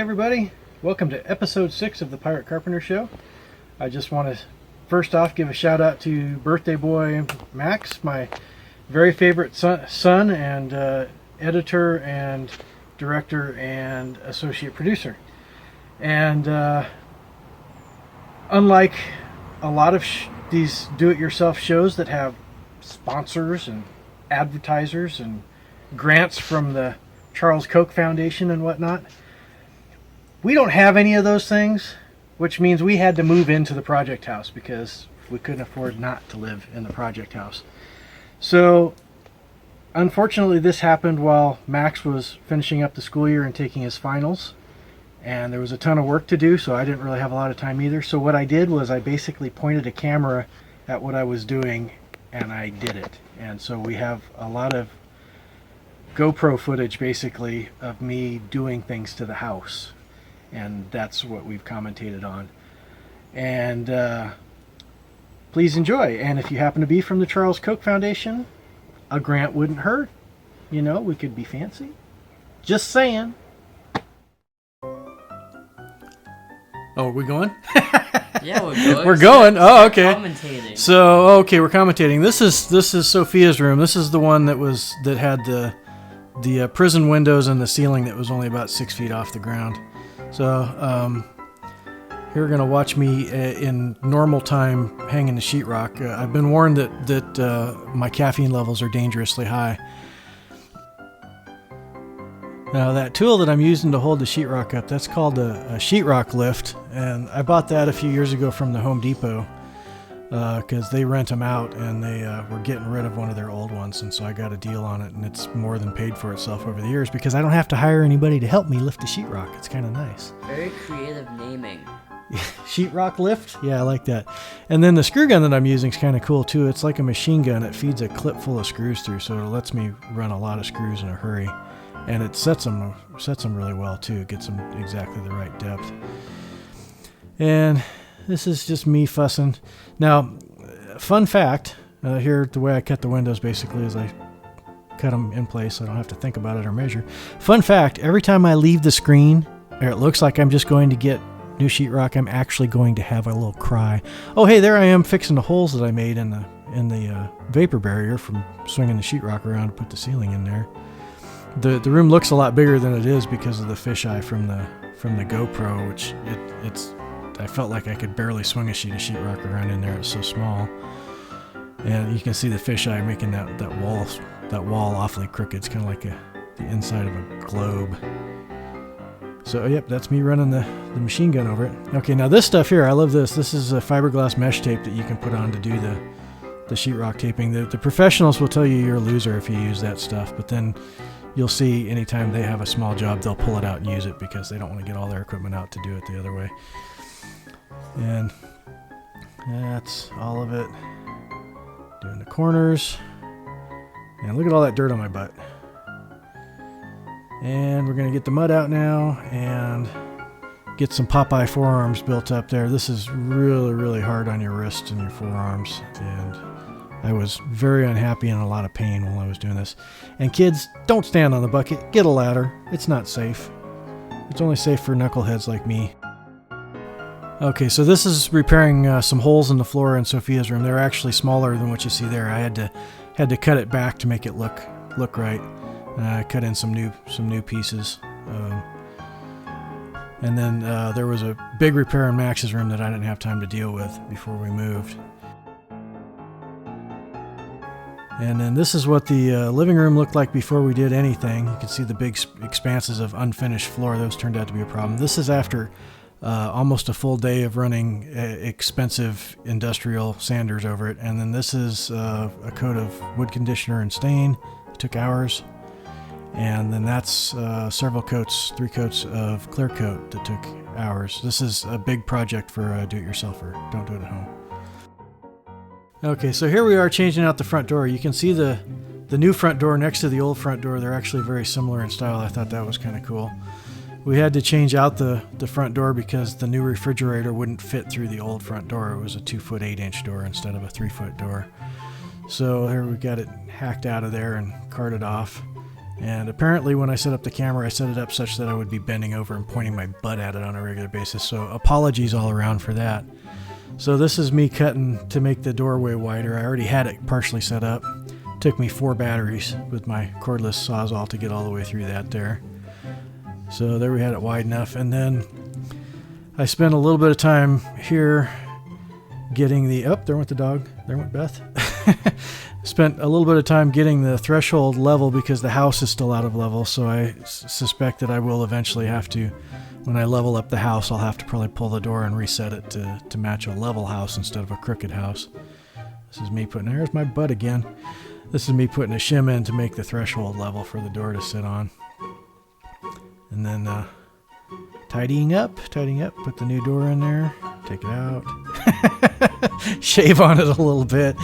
everybody, welcome to episode 6 of the Pirate Carpenter Show. I just want to first off give a shout out to birthday boy Max, my very favorite son and editor and director and associate producer. And unlike a lot of these do-it-yourself shows that have sponsors and advertisers and grants from the Charles Koch Foundation and whatnot, we don't have any of those things, which means we had to move into the project house because we couldn't afford not to live in the project house. So unfortunately this happened while Max was finishing up the school year and taking his finals, and there was a ton of work to do, so I didn't really have a lot of time either. So what I did was I basically pointed a camera at what I was doing and I did it. And so we have a lot of GoPro footage basically of me doing things to the house, and that's what we've commentated on. And please enjoy. And if you happen to be from the Charles Koch Foundation, a grant wouldn't hurt. You know, we could be fancy. Just saying. Oh, are we going? Yeah, we're going. We're going. Oh, okay. Commentating. So, okay, we're commentating. This is Sophia's room. This is the one that had the prison windows and the ceiling that was only about 6 feet off the ground. So, you're going to watch me in normal time hanging the sheetrock. I've been warned that my caffeine levels are dangerously high. Now, that tool that I'm using to hold the sheetrock up, that's called a sheetrock lift, and I bought that a few years ago from the Home Depot because they rent them out, and they were getting rid of one of their old ones, and so I got a deal on it, and it's more than paid for itself over the years because I don't have to hire anybody to help me lift the sheetrock. It's kind of nice. Very creative naming. Sheetrock lift? Yeah, I like that. And then the screw gun that I'm using is kind of cool too. It's like a machine gun. It feeds a clip full of screws through, so it lets me run a lot of screws in a hurry. And it sets them really well too. It gets them exactly the right depth. And this is just me fussing. Now, fun fact, here the way I cut the windows basically is I cut them in place so I don't have to think about it or measure. Fun fact, every time I leave the screen, or it looks like I'm just going to get new sheetrock, I'm actually going to have a little cry. Oh, hey, there I am fixing the holes that I made in the vapor barrier from swinging the sheetrock around to put the ceiling in there. The room looks a lot bigger than it is because of the fisheye from the GoPro, which I felt like I could barely swing a sheet of sheetrock around in there. It's so small, and you can see the fisheye making that wall awfully crooked. It's kind of like the inside of a globe. So yep, that's me running the machine gun over it. Okay, now this stuff here, I love this. This is a fiberglass mesh tape that you can put on to do the sheetrock taping. The professionals will tell you you're a loser if you use that stuff, but then you'll see anytime they have a small job, they'll pull it out and use it because they don't want to get all their equipment out to do it the other way. And that's all of it. Doing the corners. And look at all that dirt on my butt. And we're going to get the mud out now and get some Popeye forearms built up there. This is really, really hard on your wrists and your forearms. And I was very unhappy and in a lot of pain while I was doing this. And kids, don't stand on the bucket. Get a ladder. It's not safe. It's only safe for knuckleheads like me. Okay, so this is repairing some holes in the floor in Sophia's room. They're actually smaller than what you see there. I had to cut it back to make it look right. I cut in some new pieces. And then there was a big repair in Max's room that I didn't have time to deal with before we moved. And then this is what the living room looked like before we did anything. You can see the big expanses of unfinished floor. Those turned out to be a problem. This is after almost a full day of running expensive industrial sanders over it. And then this is a coat of wood conditioner and stain. It took hours. And then that's several coats, 3 coats of clear coat that took hours. This is a big project for a do-it-yourselfer. Don't do it at home. Okay, so here we are changing out the front door. You can see the new front door next to the old front door. They're actually very similar in style. I thought that was kind of cool. We had to change out the front door because the new refrigerator wouldn't fit through the old front door. It was a 2-foot 8-inch door instead of a 3-foot door. So here we got it hacked out of there and carted off. And apparently when I set up the camera, I set it up such that I would be bending over and pointing my butt at it on a regular basis. So apologies all around for that. So this is me cutting to make the doorway wider. I already had it partially set up. Took me 4 batteries with my cordless Sawzall to get all the way through that there. So there we had it wide enough. And then I spent a little bit of time here getting the... Oh, there went the dog. There went Beth. Spent a little bit of time getting the threshold level because the house is still out of level. So I suspect that I will eventually have to, when I level up the house, I'll have to probably pull the door and reset it to match a level house instead of a crooked house. This is me putting... There's my butt again. This is me putting a shim in to make the threshold level for the door to sit on. And then tidying up, put the new door in there, take it out, shave on it a little bit,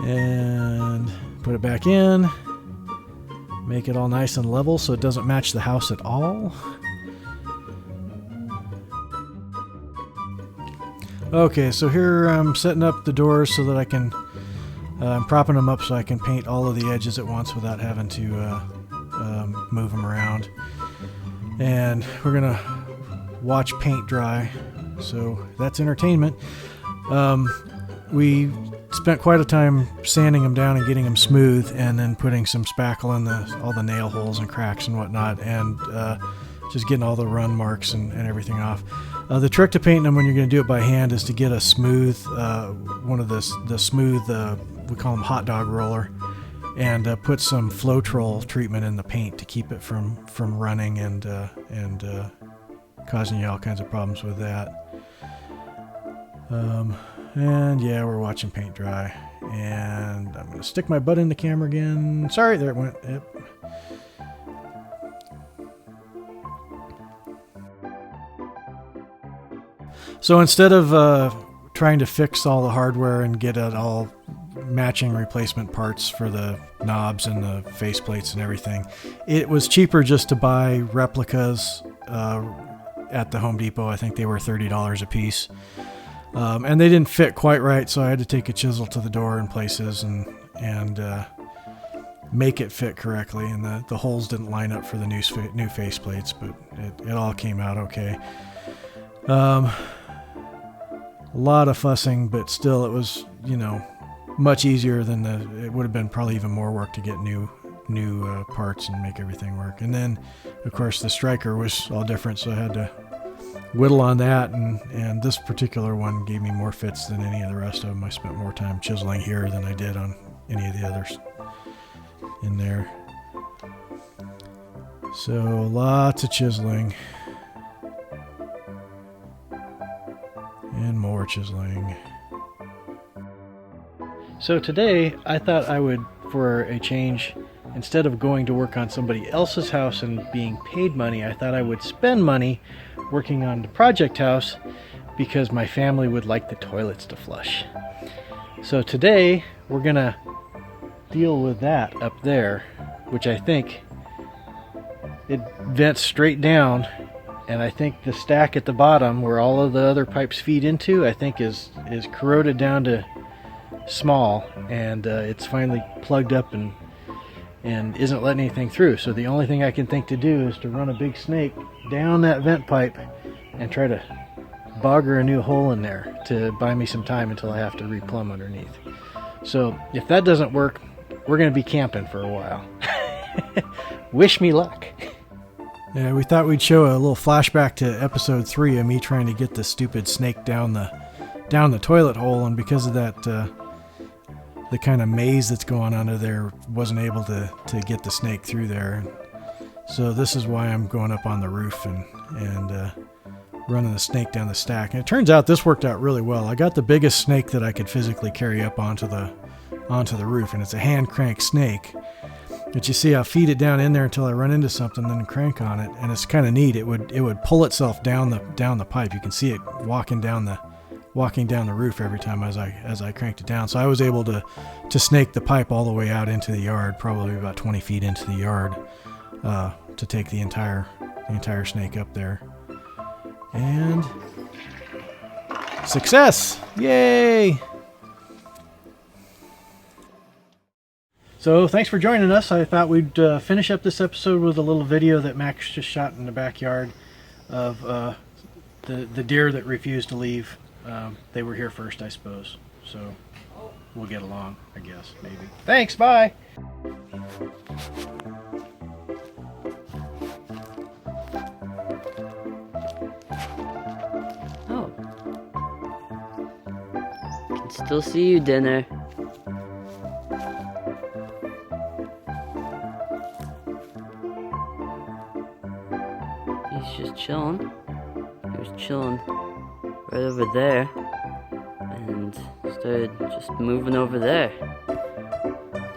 and put it back in, make it all nice and level so it doesn't match the house at all. Okay, so here I'm setting up the doors so that I can, I'm propping them up so I can paint all of the edges at once without having to move them around. And we're gonna watch paint dry, so that's entertainment. We spent quite a time sanding them down and getting them smooth, and then putting some spackle in all the nail holes and cracks and whatnot, and just getting all the run marks and everything off. The trick to painting them when you're going to do it by hand is to get a smooth, one of the smooth, we call them hot dog roller, and put some Floetrol treatment in the paint to keep it from running and causing you all kinds of problems with that. And yeah, we're watching paint dry, and I'm going to stick my butt in the camera again. Sorry, there it went. Yep. So instead of trying to fix all the hardware and get it all matching replacement parts for the knobs and the faceplates and everything, it was cheaper just to buy replicas at the Home Depot. I think they were $30 a piece. And they didn't fit quite right, so I had to take a chisel to the door in places and make it fit correctly. And the holes didn't line up for the new faceplates, but it all came out okay. A lot of fussing, but still it was, much easier than it would have been probably even more work to get new parts and make everything work. And then, of course, the striker was all different, so I had to whittle on that, and this particular one gave me more fits than any of the rest of them. I spent more time chiseling here than I did on any of the others in there. So lots of chiseling. And more chiseling. So today I thought I would, for a change, instead of going to work on somebody else's house and being paid money, I thought I would spend money working on the project house because my family would like the toilets to flush. So today we're gonna deal with that up there, which I think it vents straight down. And I think the stack at the bottom, where all of the other pipes feed into, I think is corroded down to small, and it's finally plugged up and isn't letting anything through. So the only thing I can think to do is to run a big snake down that vent pipe and try to bogger a new hole in there to buy me some time until I have to replumb underneath. So if that doesn't work, we're going to be camping for a while. Wish me luck. Yeah, we thought we'd show a little flashback to episode 3 of me trying to get the stupid snake down the toilet hole, and because of that, the kind of maze that's going under there, wasn't able to get the snake through there. So this is why I'm going up on the roof and running the snake down the stack. And it turns out this worked out really well. I got the biggest snake that I could physically carry up onto the roof, and it's a hand crank snake. But you see, I'll feed it down in there until I run into something, then crank on it, and it's kind of neat. It would pull itself down the pipe. You can see it walking down the roof every time as I cranked it down. So I was able to snake the pipe all the way out into the yard, probably about 20 feet into the yard, to take the entire snake up there. And success! Yay! So thanks for joining us. I thought we'd finish up this episode with a little video that Max just shot in the backyard of the deer that refused to leave. They were here first, I suppose. So we'll get along, I guess, maybe. Thanks, bye! Oh. Can still see you, dinner. He's just chilling. He was chilling right over there and started just moving over there.